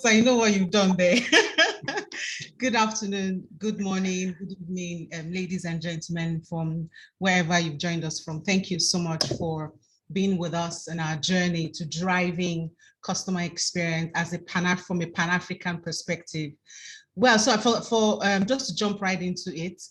I know what you've done there. Good afternoon, good morning, good evening, ladies and gentlemen from wherever you've joined us from. Thank you so much for being with us in our journey to driving customer experience as from a Pan-African perspective. Well, so for just to jump right into it,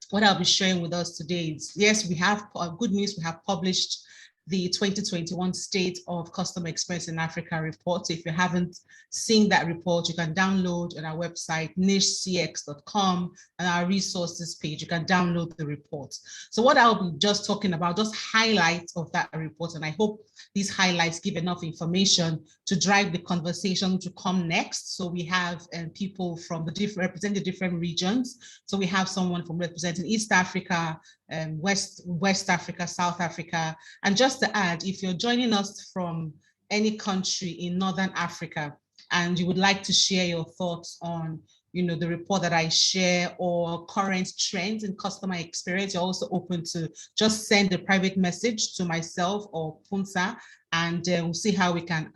what I'll be sharing with us today is, yes, we have good news. We have published the 2021 State of Customer Experience in Africa report. So if you haven't seen that report, you can download on our website, nichecx.com, and our resources page. You can download the report. So what I'll be just talking about, just highlights of that report. And I hope these highlights give enough information to drive the conversation to come next. So we have people from representing the different regions. So we have someone from representing East Africa, West Africa, South Africa. And just to add, if you're joining us from any country in Northern Africa and you would like to share your thoughts on the report that I share or current trends in customer experience, you're also open to just send a private message to myself or Punsa, and we'll see how we can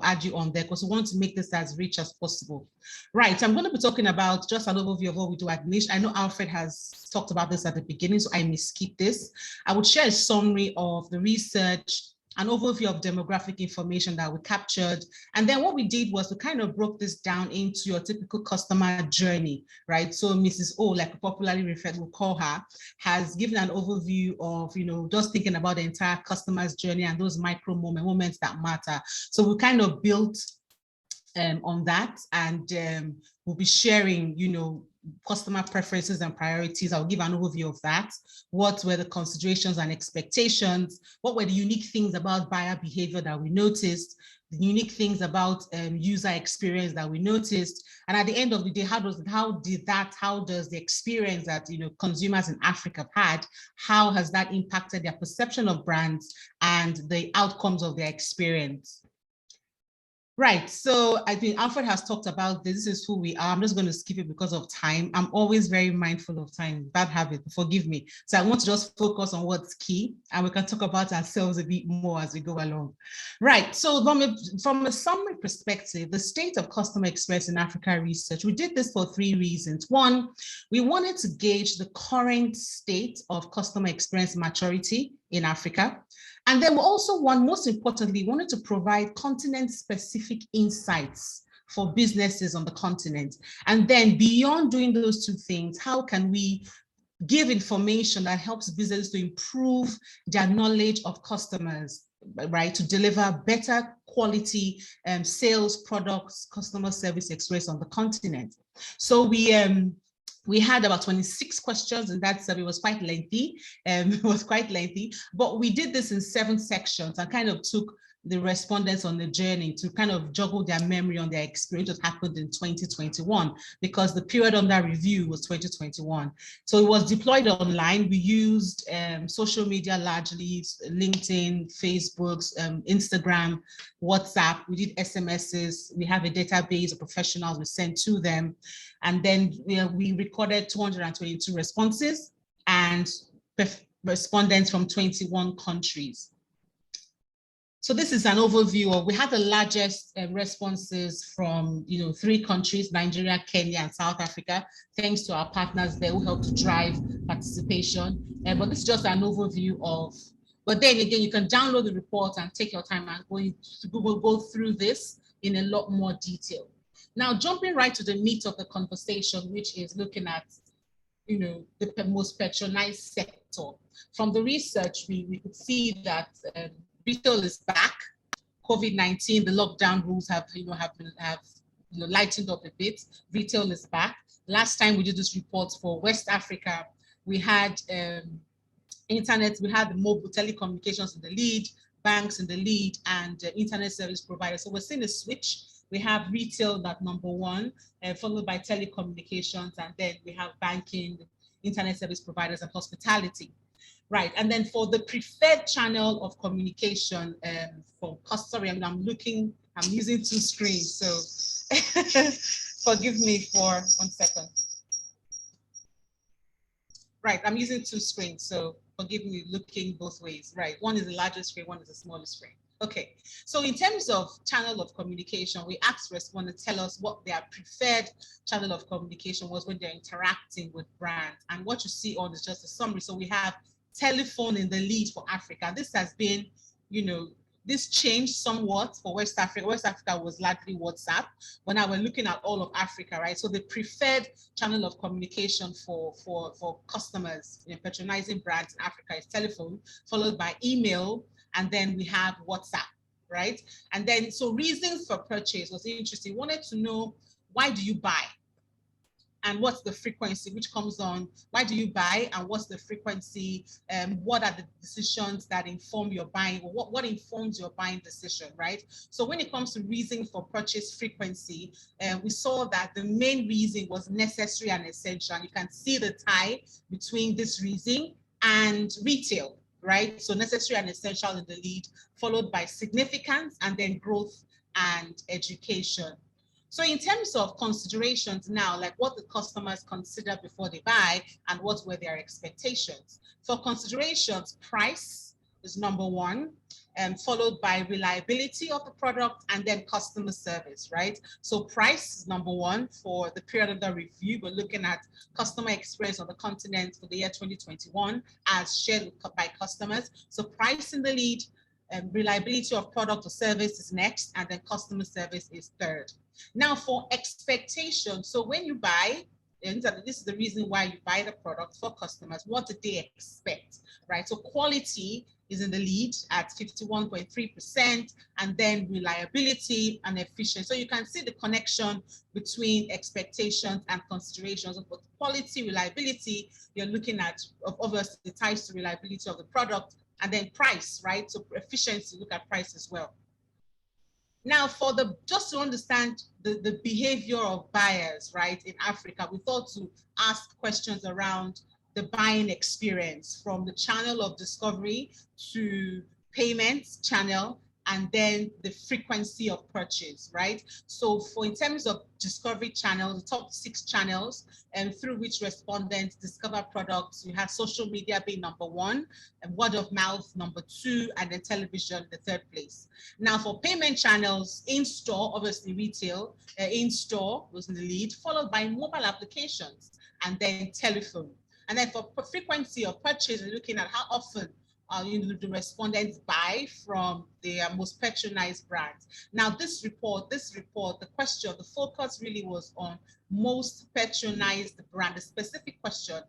add you on there, because we want to make this as rich as possible. Right, I'm going to be talking about just an overview of what we do at Niche. I know Alfred has talked about this at the beginning, so I may skip this. I would share a summary of the research, an overview of demographic information that we captured. And then what we did was we kind of broke this down into your typical customer journey, right? So Mrs. O, like popularly referred, we'll call her, has given an overview of, just thinking about the entire customer's journey and those micro moments that matter. So we kind of built on that, and we'll be sharing, customer preferences and priorities. I'll give an overview of that. What were the considerations and expectations? What were the unique things about buyer behavior that we noticed? The unique things about user experience that we noticed? And at the end of the day, how does the experience that consumers in Africa have had, how has that impacted their perception of brands and the outcomes of their experience? Right, so I think Alfred has talked about this. This is who we are. I'm just going to skip it because of time. I'm always very mindful of time, bad habit, forgive me. So I want to just focus on what's key, and we can talk about ourselves a bit more as we go along. Right, so from a summary perspective, the State of Customer Experience in Africa research, we did this for 3 reasons. One, we wanted to gauge the current state of customer experience maturity in Africa. And then we also most importantly, wanted to provide continent-specific insights for businesses on the continent. And then beyond doing those 2 things, how can we give information that helps businesses to improve their knowledge of customers, right? To deliver better quality sales, products, customer service experience on the continent. So we had about 26 questions, and that survey was quite lengthy. But we did this in 7 sections and kind of took the respondents on the journey to kind of juggle their memory on their experience that happened in 2021, because the period under review was 2021. So it was deployed online. We used social media largely, LinkedIn, Facebook, Instagram, WhatsApp. We did SMSs. We have a database of professionals we sent to them. And then we recorded 222 responses and respondents from 21 countries. So this is an overview of, we had the largest responses from 3 countries, Nigeria, Kenya, and South Africa, thanks to our partners there who helped to drive participation. But this is just an overview of, but then again, you can download the report and take your time and go through this in a lot more detail. Now, jumping right to the meat of the conversation, which is looking at the most patronized sector. From the research, we could see that retail is back. COVID-19, the lockdown rules have lightened up a bit. Retail is back. Last time we did this report for West Africa, we had internet, we had the mobile telecommunications in the lead, banks in the lead, and internet service providers. So we're seeing a switch. We have retail at number 1, followed by telecommunications, and then we have banking, internet service providers, and hospitality. Right, and then for the preferred channel of communication for customer, I'm using 2 screens, so forgive me for 1 second. Right, I'm using 2 screens, so forgive me looking both ways. Right, one is the larger screen, one is the smaller screen. Okay, so in terms of channel of communication, we asked respondents to tell us what their preferred channel of communication was when they're interacting with brands. And what you see on is just a summary. So we have telephone in the lead for Africa. This has been, you know, this changed somewhat for West Africa. West Africa was largely WhatsApp, but now we're looking at all of Africa, right? So the preferred channel of communication for customers, patronizing brands in Africa is telephone, followed by email, and then we have WhatsApp, right? And then, so reasons for purchase was interesting. Wanted to know, why do you buy? And what's the frequency, which comes on, why do you buy and what's the frequency? What are the decisions that inform your buying? Or what informs your buying decision, right? So when it comes to reason for purchase frequency, we saw that the main reason was necessary and essential. And you can see the tie between this reason and retail, right? So necessary and essential in the lead, followed by significance, and then growth and education. So in terms of considerations now, like what the customers consider before they buy and what were their expectations. For considerations, price is number one, followed by reliability of the product, and then customer service, right? So price is number one for the period of the review. We're looking at customer experience on the continent for the year 2021 as shared by customers. So price in the lead, reliability of product or service is next, and then customer service is third. Now for expectations, so when you buy, and this is the reason why you buy the product for customers, what do they expect, right? So quality is in the lead at 51.3%, and then reliability and efficiency. So you can see the connection between expectations and considerations. But quality, reliability, you're looking at, obviously, the ties to reliability of the product, and then price, right? So efficiency, look at price as well. Now, for the, just to understand the behavior of buyers, right, in Africa, we thought to ask questions around the buying experience, from the channel of discovery to payments channel, and then the frequency of purchase, right? So for, in terms of discovery channel, the top 6 channels and through which respondents discover products, you have social media being number 1, and word of mouth number 2, and then television the 3rd place. Now for payment channels, in-store, obviously retail, in-store was in the lead, followed by mobile applications, and then telephone. And then for frequency of purchase, we're looking at how often the respondents buy from their most patronized brands. Now, this report, the question, the focus really was on most patronized brand. The specific question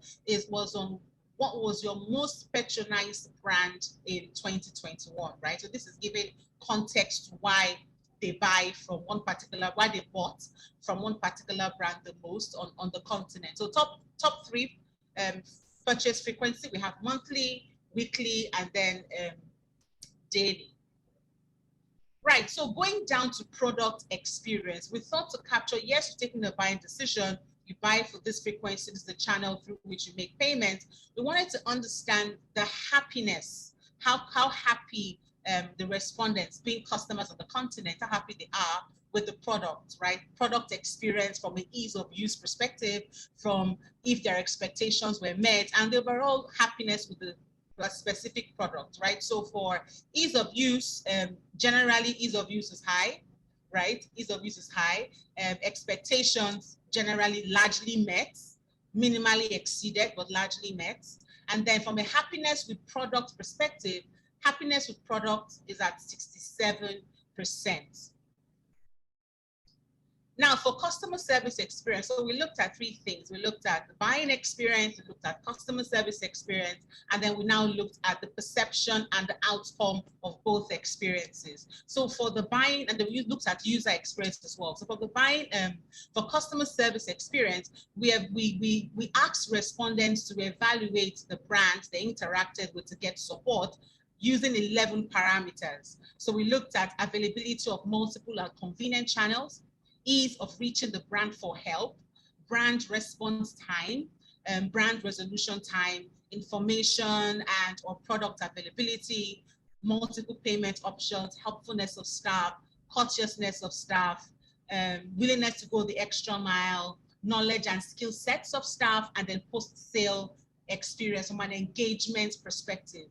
was on what was your most patronized brand in 2021, right? So this is giving context to why they buy from one particular, why they bought from one particular brand the most on the continent. So top 3 purchase frequency, we have monthly, weekly, and then daily. Right, so going down to product experience, we thought to capture, yes, you're taking a buying decision, you buy for this frequency, this is the channel through which you make payments. We wanted to understand the happiness, how happy the respondents, being customers of the continent, how happy they are with the product, right? Product experience from an ease of use perspective, from if their expectations were met, and the overall happiness with the specific product, right? So for ease of use, generally ease of use is high, right? Ease of use is high. Expectations generally largely met, minimally exceeded, but largely met. And then from a happiness with product perspective, happiness with product is at 67%. Now, for customer service experience, so we looked at 3 things. We looked at the buying experience, we looked at customer service experience, and then we now looked at the perception and the outcome of both experiences. So for the buying, and then we looked at user experience as well. So for the buying, for customer service experience, we asked respondents to evaluate the brands they interacted with to get support using 11 parameters. So we looked at availability of multiple and convenient channels, ease of reaching the brand for help, brand response time, brand resolution time, information and or product availability, multiple payment options, helpfulness of staff, courteousness of staff, willingness to go the extra mile, knowledge and skill sets of staff, and then post-sale experience from an engagement perspective,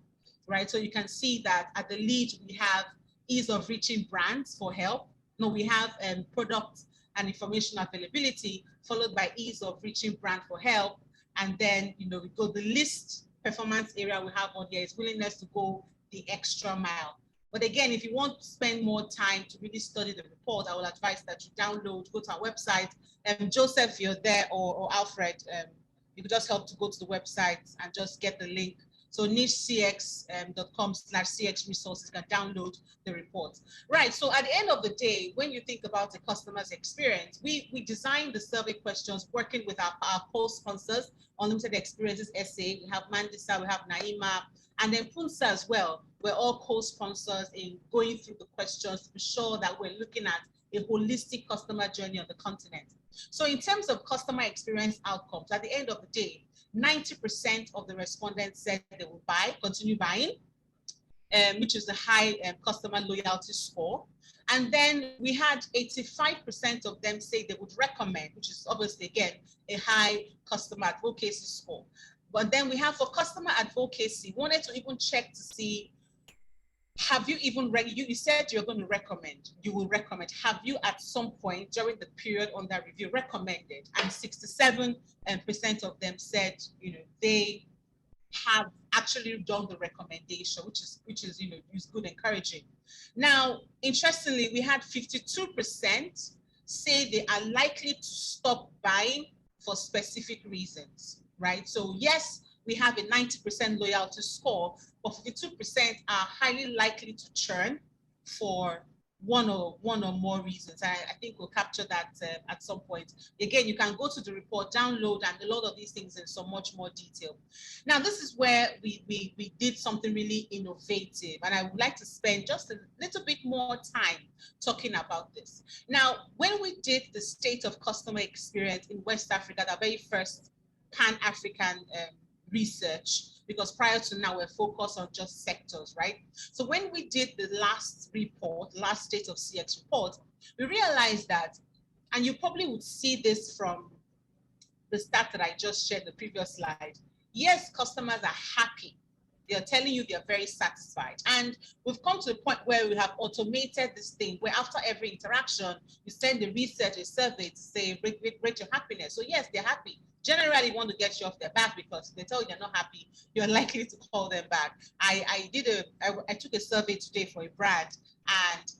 right? So you can see that at the lead, we have ease of reaching brands for help. No, we have product and information availability, followed by ease of reaching brand for help. And then, we go the least performance area we have on here is willingness to go the extra mile. But again, if you want to spend more time to really study the report, I will advise that you download, go to our website. Joseph, if you're there, or Alfred, you could just help to go to the website and just get the link. So nichecx.com/CX resources can download the report. Right, so at the end of the day, when you think about the customer's experience, we designed the survey questions working with our co-sponsors, Unlimited Experiences SA. We have Mandisa, we have Naima, and then Punsa as well. We're all co-sponsors in going through the questions to be sure that we're looking at a holistic customer journey on the continent. So in terms of customer experience outcomes, at the end of the day, 90% of the respondents said they will continue buying, which is a high customer loyalty score. And then we had 85% of them say they would recommend, which is obviously, again, a high customer advocacy score. But then we have for customer advocacy, wanted to even check to see, have you even you said you're going to recommend, you will recommend. Have you at some point during the period on that review recommended? And 67% of them said, they have actually done the recommendation, which is good, encouraging. Now, interestingly, we had 52% say they are likely to stop buying for specific reasons, right? So yes, we have a 90% loyalty score, but 52% are highly likely to churn for one or more reasons. I think we'll capture that at some point. Again, you can go to the report, download, and a lot of these things in so much more detail. Now, this is where we did something really innovative, and I would like to spend just a little bit more time talking about this. Now, when we did the state of customer experience in West Africa, the very first Pan-African research, because prior to now we're focused on just sectors, right? So when we did the last report, last state of CX report, we realized that, and you probably would see this from the stat that I just shared, the previous slide. Yes, customers are happy. They're telling you they're very satisfied. And we've come to a point where we have automated this thing where after every interaction, you send a research, a survey to say, rate your happiness. So yes, they're happy. Generally, you want to get you off their back because if they tell you they're not happy, you're likely to call them back. I took a survey today for a brand, and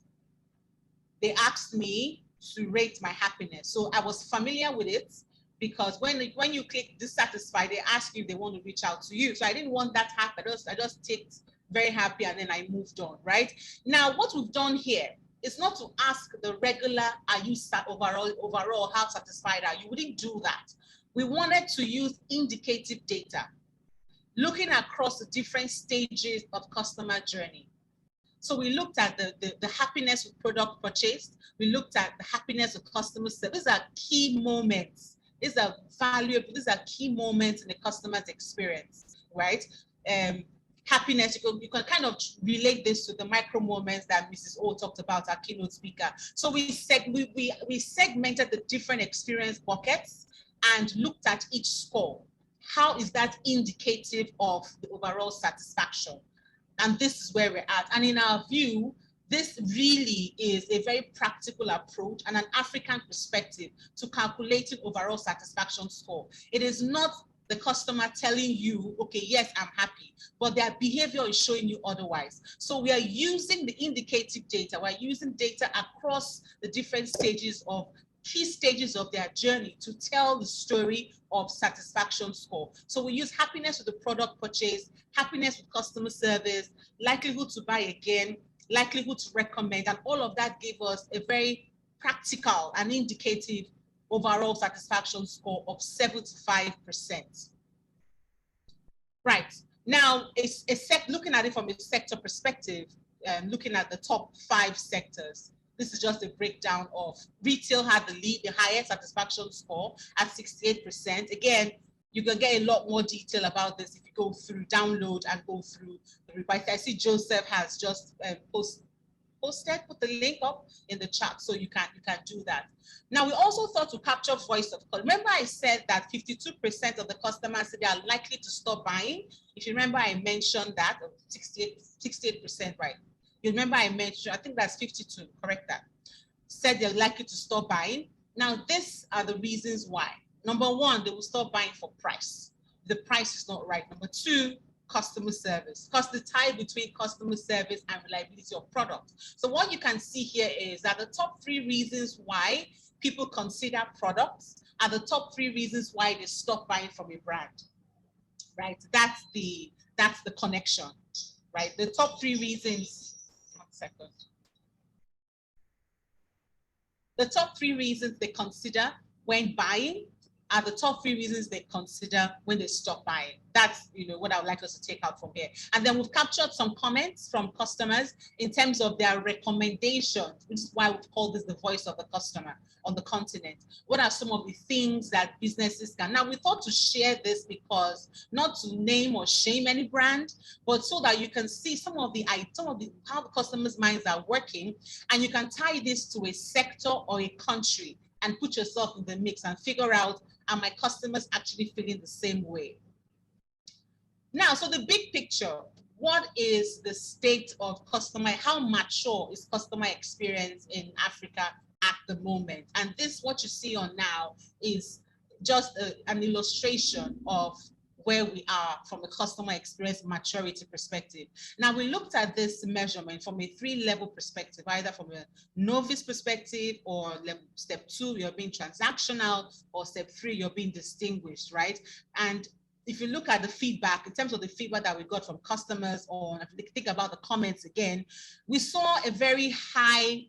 they asked me to rate my happiness. So I was familiar with it because when you click dissatisfied, they ask you if they want to reach out to you. So I didn't want that to happen. I just ticked very happy and then I moved on, right? Now, what we've done here is not to ask the regular, are you overall, how satisfied are you? We didn't do that. We wanted to use indicative data, looking across the different stages of customer journey. So we looked at the happiness with product purchased. We looked at the happiness of customer service. These are key moments. These are valuable. These are key moments in the customer's experience, right? Happiness, you can kind of relate this to the micro moments that Mrs. O talked about, our keynote speaker. So we segmented the different experience buckets and looked at each score. How is that indicative of the overall satisfaction? And this is where we're at. And in our view, this really is a very practical approach and an African perspective to calculating overall satisfaction score. It is not the customer telling you, okay, yes, I'm happy, but their behavior is showing you otherwise. So we are using the indicative data. We're using data across the different stages of key stages of their journey to tell the story of satisfaction score. So we use happiness with the product purchase, happiness with customer service, likelihood to buy again, likelihood to recommend, and all of that gave us a very practical and indicative overall satisfaction score of 75%. Right, now looking at it from a sector perspective, looking at the top 5 sectors, this is just a breakdown of retail had the lead, the highest satisfaction score at 68%. Again, you can get a lot more detail about this if you go through, download and go through the report. I see Joseph has just put the link up in the chat, so you can do that. Now, we also thought to capture voice of call. Remember I said that 52% of the customers said they are likely to stop buying. If you remember, I mentioned that 68%, right? You remember I mentioned, I think that's 52, correct that, said they're likely to stop buying. Now, these are the reasons why. Number one, they will stop buying for price. The price is not right. Number two, customer service, because the tie between customer service and reliability of product. So what you can see here is that the top 3 reasons why people consider products are the top 3 reasons why they stop buying from a brand, right? That's the connection, right? The top 3 reasons, 1 second. The top 3 reasons they consider when buying are the top 3 reasons they consider when they stop buying. That's, what I would like us to take out from here. And then we've captured some comments from customers in terms of their recommendations, which is why we've called this the voice of the customer on the continent. What are some of the things that businesses can? Now, we thought to share this because not to name or shame any brand, but so that you can see some of the how the customers' minds are working, and you can tie this to a sector or a country and put yourself in the mix and figure out, are my customers actually feeling the same way? Now, so the big picture, what is the state of customer, how mature is customer experience in Africa at the moment? And this, what you see on now, is just an illustration of where we are from a customer experience maturity perspective. Now, we looked at this measurement from a 3-level perspective, either from a novice perspective, or step 2, you're being transactional, or step 3, you're being distinguished, right? And if you look at the feedback, in terms of the feedback that we got from customers, or if you think about the comments again, we saw a very high,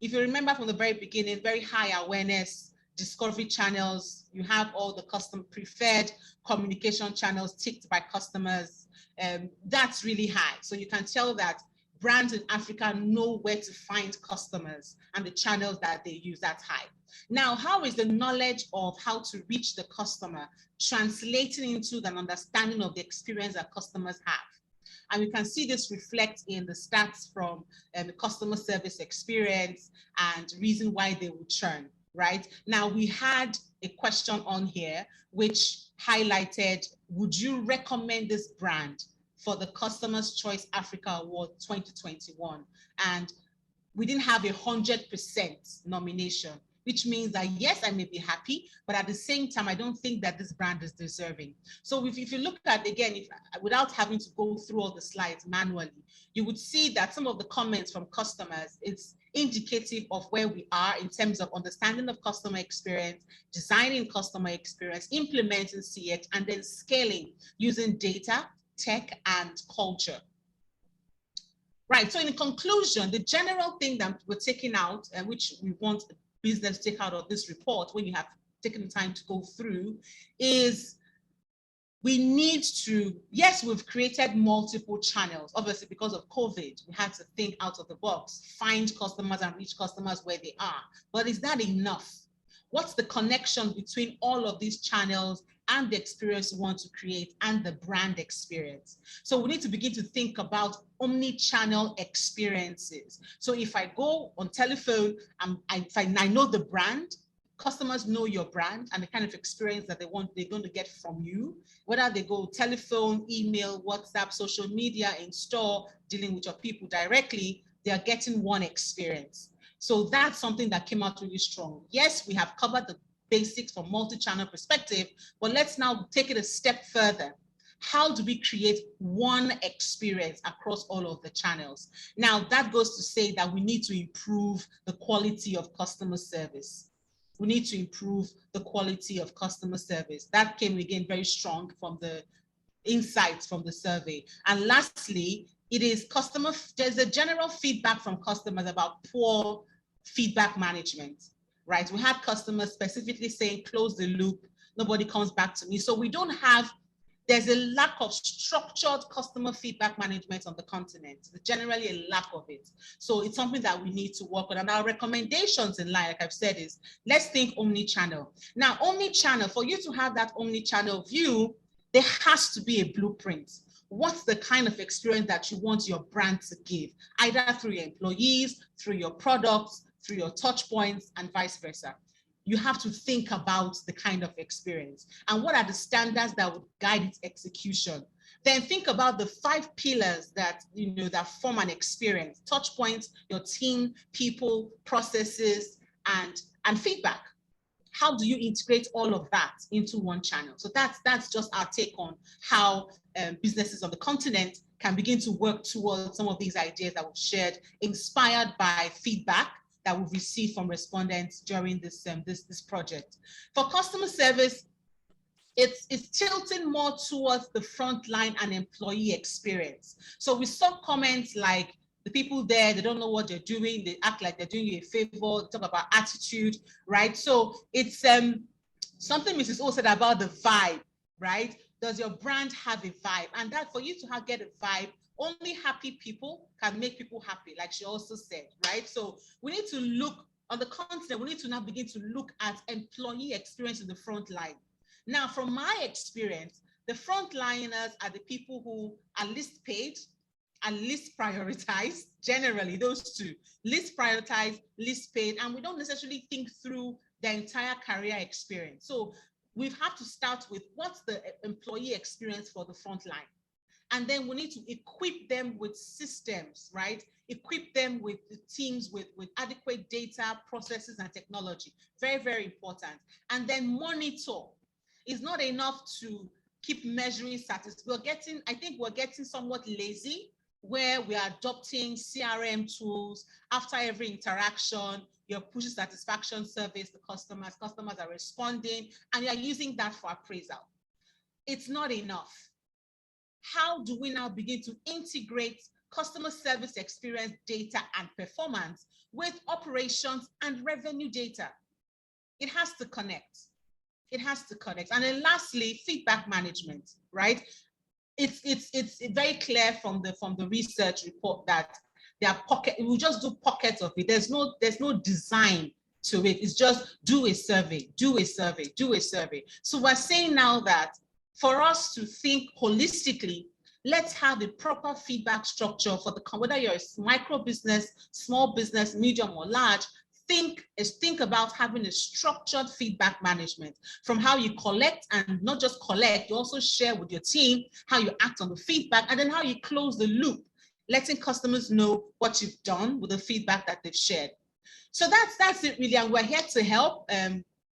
if you remember from the very beginning, very high awareness, discovery channels. You have all the custom preferred communication channels ticked by customers. That's really high. So you can tell that brands in Africa know where to find customers and the channels that they use. That's high. Now, how is the knowledge of how to reach the customer translating into an understanding of the experience that customers have? And you can see this reflect in the stats from the customer service experience and reason why they would churn, right? Now, we had a question on here which highlighted, would you recommend this brand for the Customer's Choice Africa Award 2021? And we didn't have 100% nomination, which means that yes, I may be happy, but at the same time, I don't think that this brand is deserving. So if you look at, again, without having to go through all the slides manually, you would see that some of the comments from customers, it's indicative of where we are in terms of understanding of customer experience, designing customer experience, implementing CX, and then scaling using data, tech, and culture. Right, so in conclusion, the general thing that we're taking out, and which we want the business to take out of this report when you have taken the time to go through, is we need to, yes, we've created multiple channels. Obviously, because of COVID, we had to think out of the box, find customers and reach customers where they are. But is that enough? What's the connection between all of these channels and the experience we want to create and the brand experience? So we need to begin to think about omni-channel experiences. So if I go on telephone, I know the brand, customers know your brand and the kind of experience that they're going to get from you, whether they go telephone, email, WhatsApp, social media, in store, dealing with your people directly, they are getting one experience. So that's something that came out really strong. Yes, we have covered the basics from multi-channel perspective, but let's now take it a step further. How do we create one experience across all of the channels? Now, that goes to say that we need to improve the quality of customer service. We need to improve the quality of customer service. That came again very strong from the insights from the survey. And lastly, there's a general feedback from customers about poor feedback management, right? We had customers specifically saying, close the loop, nobody comes back to me. So there's a lack of structured customer feedback management on the continent. There's generally a lack of it. So it's something that we need to work on. And our recommendations in line, like I've said, is let's think omni-channel. Now, omni-channel, for you to have that omni-channel view, there has to be a blueprint. What's the kind of experience that you want your brand to give, either through your employees, through your products, through your touch points, and vice versa. You have to think about the kind of experience and what are the standards that would guide its execution, Then think about the 5 pillars that, that form an experience: touch points, your team, people, processes, and feedback. How do you integrate all of that into one channel? So that's just our take on how businesses on the continent can begin to work towards some of these ideas that we've shared, inspired by feedback that we've received from respondents during this project. For customer service, it's tilting more towards the frontline and employee experience. So we saw comments like, the people there, they don't know what they're doing, they act like they're doing you a favor, talk about attitude, right? So it's something Mrs. O said about the vibe, right? Does your brand have a vibe? And that, for you to get a vibe, only happy people can make people happy, like she also said, right? So we need to look on the continent, we need to now begin to look at employee experience in the front line. Now, from my experience, the frontliners are the people who are least paid and least prioritized. Generally, those two: least prioritized, least paid, and we don't necessarily think through their entire career experience. So we have to start with, what's the employee experience for the front line? And then we need to equip them with systems, right? Equip them with the teams with adequate data, processes, and technology. Very, very important. And then monitor. It's not enough to keep measuring satisfaction. I think we're getting somewhat lazy, where we are adopting CRM tools. After every interaction, you're pushing satisfaction surveys to customers are responding, and you're using that for appraisal. It's not enough. How do we now begin to integrate customer service experience data and performance with operations and revenue data? It has to connect. It has to connect. And then lastly, feedback management, right? It's very clear from the research report that there are we just do pockets of it. There's no design to it. It's just do a survey, do a survey, do a survey. So we're saying now that for us to think holistically, let's have a proper feedback structure for whether you're a micro business, small business, medium or large. Think about having a structured feedback management, from how you collect, and not just collect, you also share with your team how you act on the feedback, and then how you close the loop, letting customers know what you've done with the feedback that they've shared. So that's it really, and we're here to help.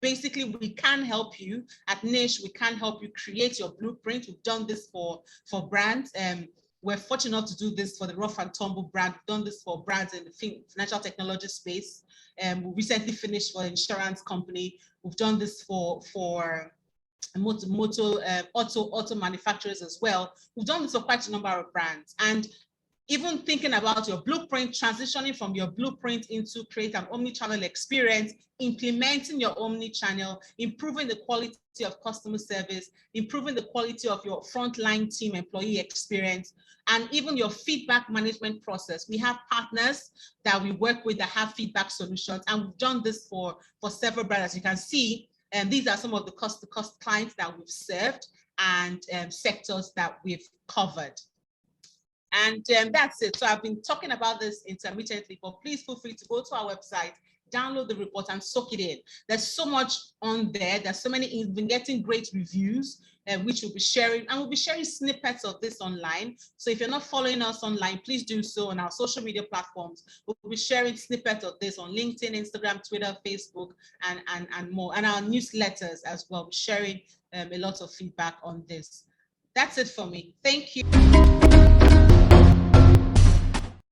Basically, we can help you at Niche. We can help you create your blueprint. We've done this for brands. We're fortunate enough to do this for the Rough and Tumble brand. We've done this for brands in the financial technology space. We recently finished for an insurance company. We've done this for auto manufacturers as well. We've done this for quite a number of brands. And even thinking about your blueprint, transitioning from your blueprint into create an omni-channel experience, implementing your omni-channel, improving the quality of customer service, improving the quality of your frontline team employee experience, and even your feedback management process. We have partners that we work with that have feedback solutions, and we've done this for several brands, as you can see. And these are some of the cost clients that we've served and sectors that we've covered. And that's it. So I've been talking about this intermittently, but please feel free to go to our website, download the report and soak it in. There's so much on there. There's so many, we've been getting great reviews, which we'll be sharing, and we'll be sharing snippets of this online. So if you're not following us online, please do so on our social media platforms. We'll be sharing snippets of this on LinkedIn, Instagram, Twitter, Facebook, and more. And our newsletters as well, sharing a lot of feedback on this. That's it for me. Thank you.